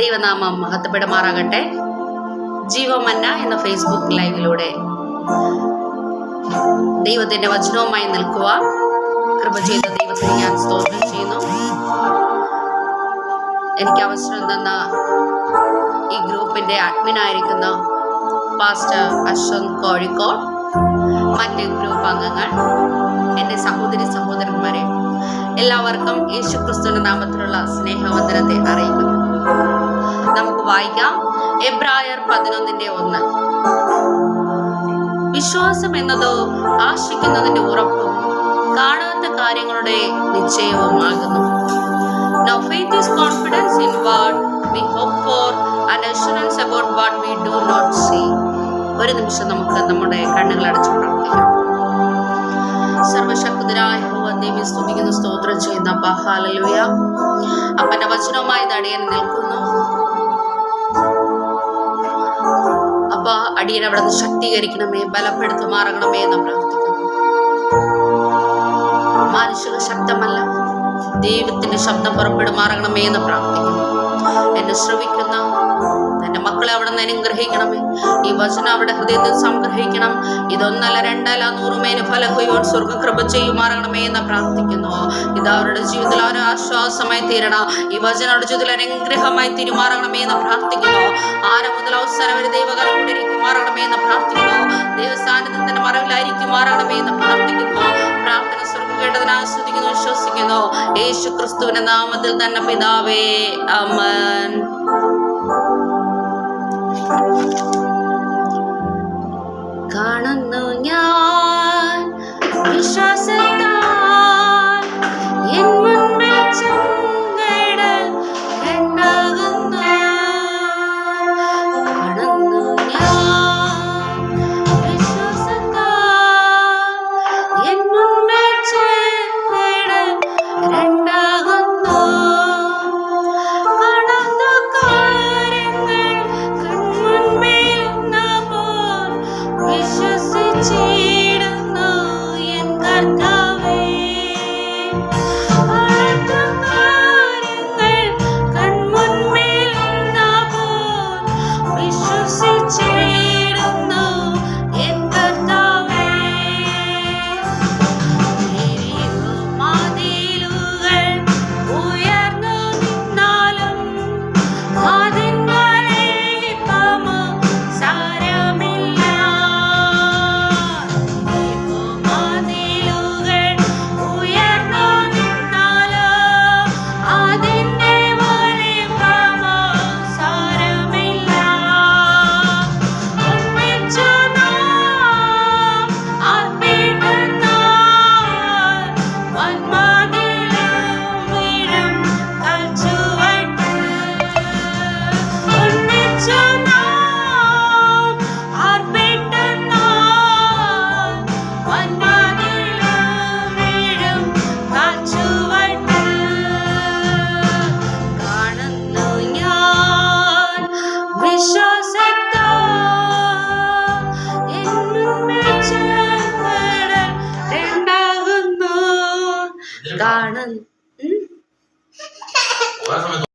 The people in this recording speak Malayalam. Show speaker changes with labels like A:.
A: ദൈവനാമം മഹത്വപ്പെടുമാറാകട്ടെ. ജീവമന്ന എന്ന ഫേസ്ബുക്ക് ലൈവിലൂടെ ദൈവത്തിന്റെ വചനവുമായി നിൽക്കുക കൃപ ചെയ്ത ദൈവത്തിന് ഞാൻ സ്തോത്രം ചെയ്യുന്നു. എനിക്ക് അവസരം തന്ന ഈ ഗ്രൂപ്പിന്റെ അഡ്മിനായിരിക്കുന്ന പാസ്റ്റർ അശ്വന്ത് കോഴിക്കോട്, മറ്റ് ഗ്രൂപ്പ് അംഗങ്ങൾ, എൻ്റെ സഹോദരി സഹോദരന്മാരെ, എല്ലാവർക്കും യേശു ക്രിസ്തുവിന്റെ നാമത്തിലുള്ള സ്നേഹവന്ദനത്തെ അറിയിക്കുന്നു. നമുക്ക് വായിക്കാം. എബ്രായർ 11:1. വിശ്വാസം എന്നത് ആശിക്കുന്നതിന്റെ ഉറപ്പും കാണാത്ത കാര്യങ്ങളുടെ നിശ്ചയവുമാകുന്നു. Now faith is confidence in what we hope for and assurance about what we do not see. ഒരു നിമിഷം നമുക്ക് നമ്മുടെ കണ്ണുകൾ അടച്ചു പ്രാർത്ഥിക്കാം. സർവശക്തനായ യഹോവ ദൈവത്തെ സ്തുതിക്കുന്നു, സ്തോത്രം ചെയ്യുന്നു. അപ്പാ ഹല്ലേലൂയ. അപ്പന്റെ വചനവുമായി അടിയൻ നിൽക്കുന്നു. അപ്പാ അടിയൻ അവിടെ നിന്ന് ശക്തീകരിക്കണമേ, ബലപ്പെടുത്തുമാറണമേ എന്ന് പ്രാർത്ഥിക്കുന്നു. മാനുഷിക ശബ്ദമല്ല, ദൈവത്തിന്റെ ശബ്ദം പുറപ്പെടുമാറണമേ എന്ന് പ്രാർത്ഥിക്കുന്നു. എന്നെ ശ്രവിക്കുന്ന തന്റെ മക്കളെ അവിടെ നിന്ന് അനുഗ്രഹിക്കണമേ. ഈ വചനം അവിടെ ഹൃദയത്തിൽ സംഗ്രഹിക്കണം. ഇതൊന്നല്ല, രണ്ടല്ല, 100 മേന് ഫലം കൊയ്യുവാൻ സ്വർഗ്ഗം കൃപ ചെയ്യുമാറണമേ എന്ന് പ്രാർത്ഥിക്കുന്നു. ഇത് അവരുടെ ജീവിതത്തിൽ ഒരു ആശ്വാസമായി തീരണം. ഈ വചനം അവരുടെ ജീവിതത്തിൽ അനുഗ്രഹമായി തീരുമാറണമേ എന്ന് പ്രാർത്ഥിക്കുന്നു. ആരം മുതൽ അവസാനം വരെ ദൈവകാലം കൊണ്ടിരിക്കുമാറണമേ എന്ന് പ്രാർത്ഥിക്കുന്നു. ദൈവസാന്നിധ്യത്തിന്റെ മറവിലായിരിക്കുമാറണമേ എന്ന് പ്രാർത്ഥിക്കുന്നു. പ്രാർത്ഥന സ്വർഗ്ഗം കേട്ടതിനെ ആസ്വദിക്കുന്നു, വിശ്വസിക്കുന്നു. യേശു ക്രിസ്തുവിന്റെ നാമത്തിൽ തന്നെ പിതാവേ, ആമേൻ. കാണുന്നു ഞാൻ വിശ്വാസത്താൽ എൻ മുൻപിൽ ചെങ്കടൽ കണ്ടാകുന്നു. കാണുന്നു ഞാൻ വിശ്വാസത്താൽ എൻ മുൻപിൽ ചെങ്കടൽ രണ്ടാകുന്നു. കാണാത്ത കാര്യങ്ങൾ കൺമുൻപിൽ നിന്നപ്പോൾ വിശ്വസിച്ചിടുന്നു എൻ കർത്താവേ. കാണാത്ത കാര്യങ്ങൾ കൺമുൻപിൽ നിന്നപ്പോൾ വിശ്വസിച്ചിടുന്നു എൻ കർത്താവേ. മതിലുകൾ ഉയർന്നു നിന്നാലും അതിൻ വലിപ്പമോ സാരമില്ല. മതിലുകൾ ഉയർന്നു നിന്നാലും അതിന്റെ വലിപ്പമോ സാരമില്ല. ഒന്നിച്ചു നാം അർപ്പിടുന്നാൽ വന്മതിലും വീഴും കൽച്ചുവട്ട്. ഒന്നിച്ചു നാം അർപ്പിടുന്നാൽ വന്മതിലും വീഴും കൽച്ചുവട്ട്. കാണുന്നു ഞാൻ വിശ്വാസത്താൽ എൻ മുൻപിൽ ചെങ്കടൽ രണ്ടാകുന്നു. കാണുന്നു